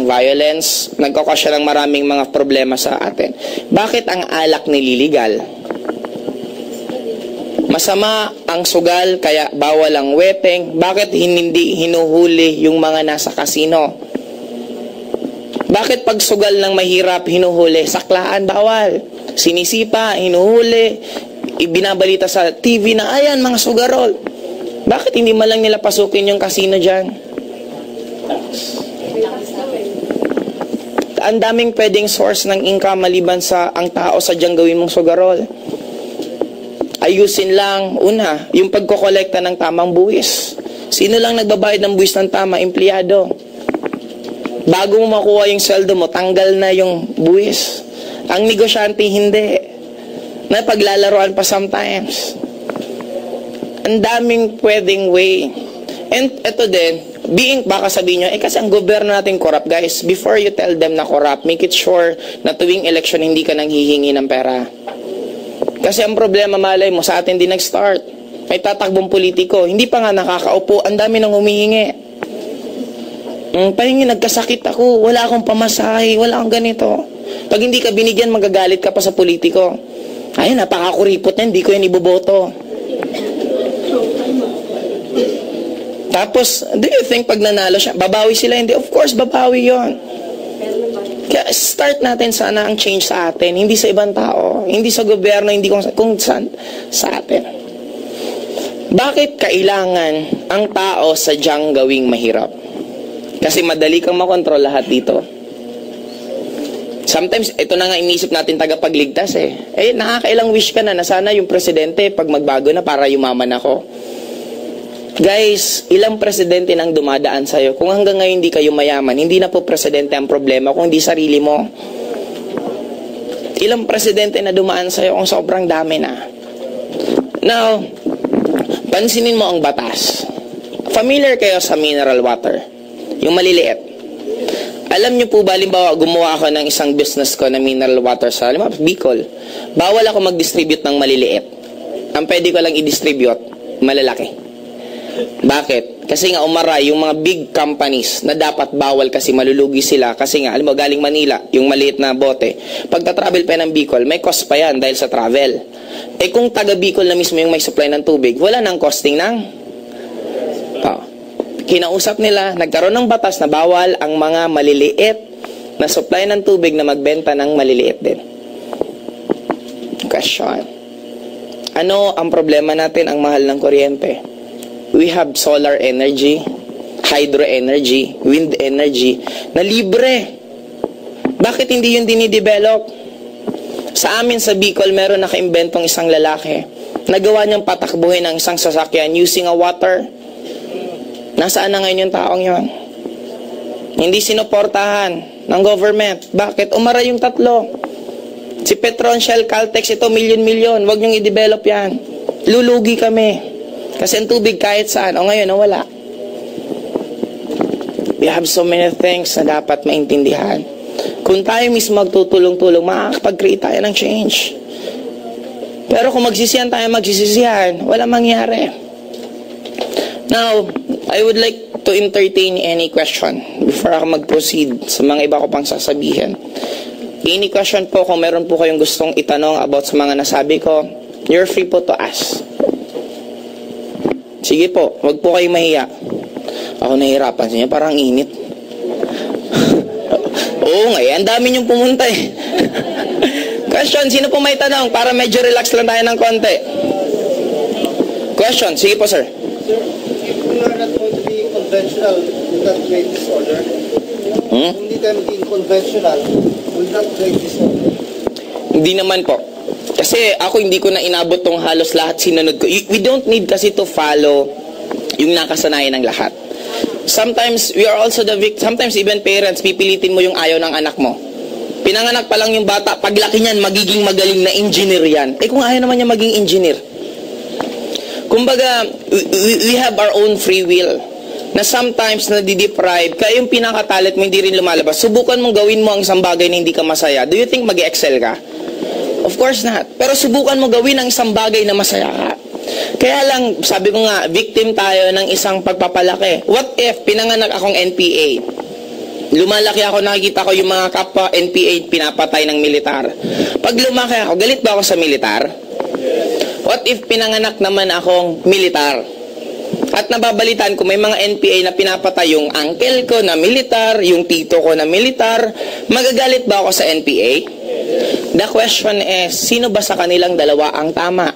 violence, nagkakos siya ng maraming mga problema sa atin. Bakit ang alak nililigal? Masama ang sugal, kaya bawal ang weteng. Bakit hindi hinuhuli yung mga nasa kasino? Bakit pag sugal ng mahirap hinuhuli? Saklaan, bawal. Sinisipa, hinuhuli. Ibinabalita sa TV na, ayan, mga sugarol. Bakit hindi man lang nila pasukin yung kasino dyan? Ang daming pwedeng source ng income maliban sa ang tao sadyang gawin mong sugarol. Ayusin lang, una, yung pagkokolekta ng tamang buwis. Sino lang nagbabayad ng buwis ng tama? Empleyado. Bago mo makuha yung sweldo mo, tanggal na yung buwis. Ang negosyante, hindi. Na paglalaroan pa sometimes. Ang daming pwedeng way. And ito din, baka sabihin nyo, kasi ang gobyerno natin corrupt, guys. Before you tell them na corrupt, make it sure na tuwing election hindi ka nang hihingi ng pera. Kasi ang problema, malay mo, sa atin din nag-start. May tatakbong politiko, hindi pa nga nakakaupo, ang dami nang humihingi. Pahingi, nagkasakit ako, wala akong pamasahe, wala akong ganito. Pag hindi ka binigyan, magagalit ka pa sa politiko. Ay, napakakuripot na, hindi ko yan iboboto. Tapos, do you think pag nanalo siya, babawi sila? Hindi, of course, babawi yon. Kaya start natin sana ang change sa atin, hindi sa ibang tao, hindi sa gobyerno, hindi kung saan sa atin. Bakit kailangan ang tao sadyang gawing mahirap? Kasi madali kang makontrol lahat dito. Sometimes, ito na nga inisip natin tagapagligtas eh. Nakakailang wish ka na sana yung presidente pag magbago na para yumaman ako. Guys, ilang presidente nang dumadaan sa'yo. Kung hanggang ngayon hindi kayo mayaman, hindi na po presidente ang problema, kung hindi sarili mo. Ilang presidente na dumaan sa'yo kung sobrang dami na. Now, pansinin mo ang batas. Familiar kayo sa mineral water? Yung maliliit. Alam niyo po ba, halimbawa, gumawa ako ng isang business ko na mineral water sa, Bicol. Bawal ako mag-distribute ng maliliit. Ang pwede ko lang i-distribute, malalaki. Bakit? Kasi nga umaray yung mga big companies na dapat bawal kasi malulugi sila. Kasi nga, alam mo, galing Manila, yung maliit na bote. Pagta-travel pa ng Bicol, may cost pa yan dahil sa travel. Kung taga Bicol na mismo yung may supply ng tubig, wala nang costing ng kinausap nila, nagkaroon ng batas na bawal ang mga maliliit na supply ng tubig na magbenta ng maliliit din. Question. Ano ang problema natin? Ang mahal ng kuryente. We have solar energy, hydro energy, wind energy na libre. Bakit hindi yun dinidevelop? Sa amin sa Bicol, meron nakaimbentong isang lalaki. Nagawa niyang patakbuhin ang isang sasakyan using a water. Nasaan na ngayon yung taong yon? Hindi sinuportahan ng government. Bakit? Umara yung tatlo. Si Petron, Shell, Caltex, ito milyon-milyon. Huwag niyong i-develop yan. Lulugi kami. Kasi ang tubig kahit saan. O ngayon, wala. We have so many things na dapat maintindihan. Kung tayo mismo magtutulong-tulong, makakapag-create tayo ng change. Pero kung magsisihan tayo, wala mangyari. Now, I would like to entertain any question before ako mag-proceed sa mga iba ko pang sasabihin. Any question po, kung meron po kayong gustong itanong about sa mga nasabi ko, you're free po to ask. Sige po, wag po kayong mahiya. Ako nahihirapan sa inyo, parang init. Oo nga, ang dami niyong pumunta eh. Question, sino po may tanong? Para medyo relax lang tayo ng konti. Question, sige po sir. We are not going to be conventional with that great disorder. Kung hindi tayo maging conventional, will not create disorder. Hindi naman po. Kasi ako hindi ko na inabot tong halos lahat sinunod ko. We don't need kasi to follow yung nakasanayan ng lahat. Sometimes we are also the victim. Sometimes even parents, pipilitin mo yung ayaw ng anak mo. Pinanganak pa lang yung bata, paglaki niyan, magiging magaling na engineer yan. Kung ayaw naman niya maging engineer. Kumbaga, we have our own free will na sometimes nadideprive, kaya yung pinakatalit mo hindi rin lumalabas. Subukan mong gawin mo ang isang bagay na hindi ka masaya. Do you think mag-excel ka? Of course not. Pero subukan mo gawin ang isang bagay na masaya ka. Kaya lang, sabi ko nga, victim tayo ng isang pagpapalaki. What if pinanganak akong NPA? Lumalaki ako, nakikita ko yung mga kapwa NPA pinapatay ng militar. Pag lumaki ako, galit ba ako sa militar? What if pinanganak naman akong militar? At nababalitaan ko may mga NPA na pinapatay yung uncle ko na militar, yung tito ko na militar. Magagalit ba ako sa NPA? The question is, sino ba sa kanilang dalawa ang tama?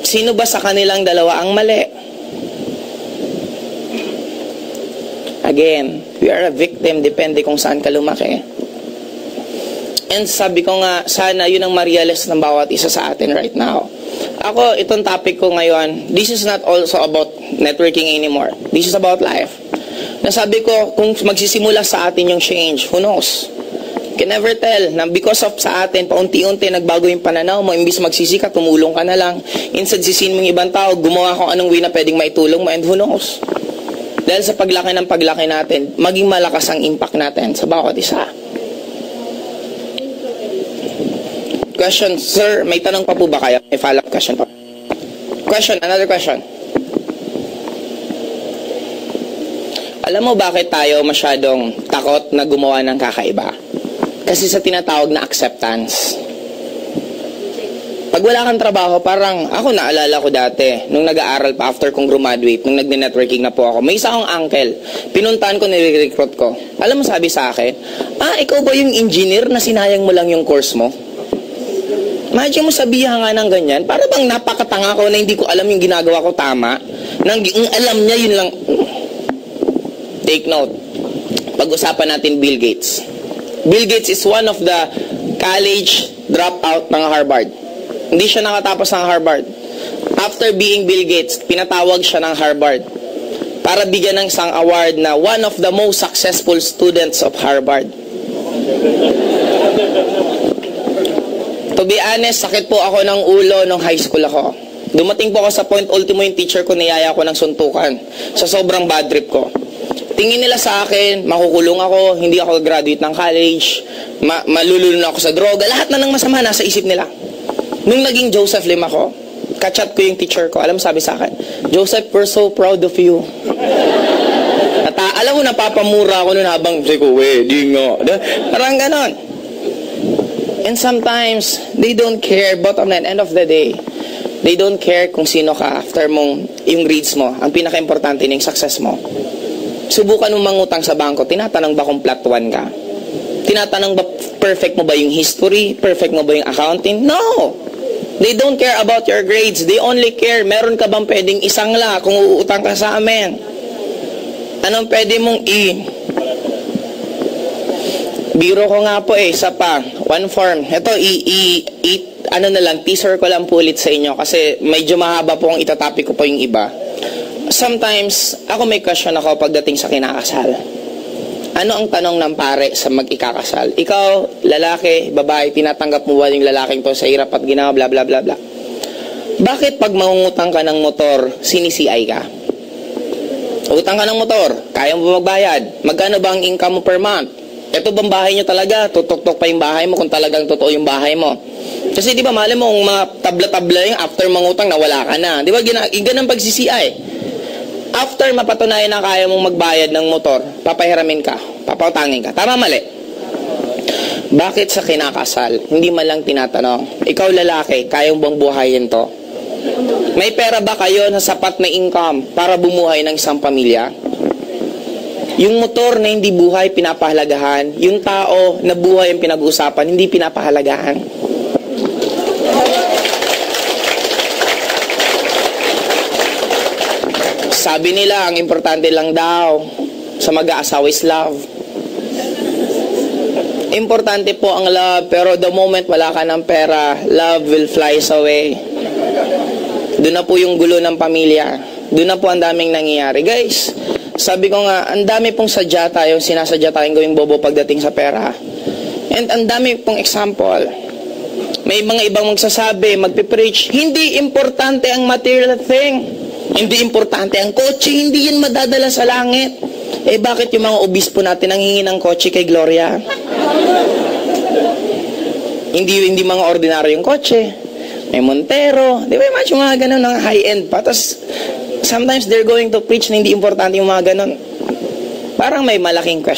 Sino ba sa kanilang dalawa ang mali? Again, we are a victim, depende kung saan ka lumaki. And sabi ko nga, sana yun ang ma-realize ng bawat isa sa atin right now. Ako, itong topic ko ngayon, this is not also about networking anymore. This is about life. Nasabi ko, kung magsisimula sa atin yung change, who knows? You can never tell na because of sa atin, paunti-unti nagbago yung pananaw mo, imbis magsisika, tumulong ka na lang. Instead, sisihin mong ibang tao, gumawa kung anong way na pwedeng maitulong mo, and who knows? Dahil sa paglaki ng paglaki natin, maging malakas ang impact natin sa bawat isa. Question, sir, may tanong pa po ba kayo? May follow-up question pa. Question, another question. Alam mo bakit tayo masyadong takot na gumawa ng kakaiba? Kasi sa tinatawag na acceptance. Pag wala kang trabaho, parang ako naalala ko dati, nung nag-aaral pa after kong graduate, nung nag-networking na po ako, may isa akong uncle, pinuntahan ko, nire-recruit ko. Alam mo sabi sa akin, ikaw ba yung engineer na sinayang mo lang yung course mo? Imagine mo sabihan nga ng ganyan, para bang napakatanga ko na hindi ko alam yung ginagawa ko tama, nang alam niya yun lang. Take note, pag-usapan natin Bill Gates. Bill Gates is one of the college dropout ng Harvard. Hindi siya nakatapos ng Harvard. After being Bill Gates, pinatawag siya ng Harvard para bigyan ng isang award na one of the most successful students of Harvard. To be honest, sakit po ako ng ulo nung high school ako. Dumating po ako sa point, ultimo yung teacher ko, niyaya ko ng suntukan sa sobrang bad trip ko. Tingin nila sa akin, makukulong ako, hindi ako graduate ng college, malulunod ako sa droga, lahat na ng masama nasa isip nila. Nung naging Joseph Lim ako, kachat ko yung teacher ko, alam mo sabi sa akin, Joseph, we're so proud of you. At alam mo, napapamura ako nun habang, say ko, di nga. Parang ganon. And sometimes, they don't care, but on the end of the day, they don't care kung sino ka after mong yung grades mo. Ang pinaka-importante na yung success mo. Subukan mong mangutang sa bangko, tinatanong ba kung flat 1 ka? Tinatanong ba perfect mo ba yung history? Perfect mo ba yung accounting? No! They don't care about your grades. They only care, meron ka bang pwedeng isang la kung uutang ka sa amin? Anong pwede mong biro ko nga po isa pa, one form. Ito, ano na lang, teaser ko lang po ulit sa inyo kasi medyo mahaba po ang itatopic ko po yung iba. Sometimes, ako may question ako pagdating sa kinakasal. Ano ang tanong ng pare sa mag-ikakasal? Ikaw, lalaki, babae, tinatanggap mo ba yung lalaking to sa hirap at ginawa, bla bla bla bla. Bakit pag mangungutang ka ng motor, sinisi-CI ka? Utang ka ng motor, kaya mo ba magbayad? Magkano ba ang income mo per month? Ito bang bahay nyo talaga? Tutok-tok pa yung bahay mo kung talagang totoo yung bahay mo. Kasi di ba, mali mo, kung mga tabla-tabla yung after mangutang, nawala ka na. Di ba, ganang pag-CCI. After mapatunayan na kaya mong magbayad ng motor, papahiramin ka, papautangin ka. Tama, mali? Bakit sa kinakasal, hindi man lang tinatanong, ikaw lalaki, kaya bang buhayin to? May pera ba kayo na sapat na income para bumuhay ng isang pamilya? Yung motor na hindi buhay, pinapahalagahan. Yung tao na buhay ang pinag-uusapan, hindi pinapahalagahan. Sabi nila, ang importante lang daw sa mag-aasawa is love. Importante po ang love, pero the moment wala ka ng pera, love will fly away. Doon na po yung gulo ng pamilya. Doon na po ang daming nangyayari. Guys, sabi ko nga, ang dami pong sadya tayo, sinasadya tayong gawing bobo pagdating sa pera. And ang dami pong example. May mga ibang magsasabi, magpipreach, hindi importante ang material thing. Hindi importante ang kotse, hindi yan madadala sa langit. Eh bakit yung mga obispo natin ang hingi ng kotse kay Gloria? Hindi mga ordinaryong kotse. May Montero. Di ba yung mga ganun, ng high-end pa. Tapos, sometimes they're going to preach na hindi importante yung mga ganun. parang may malaking question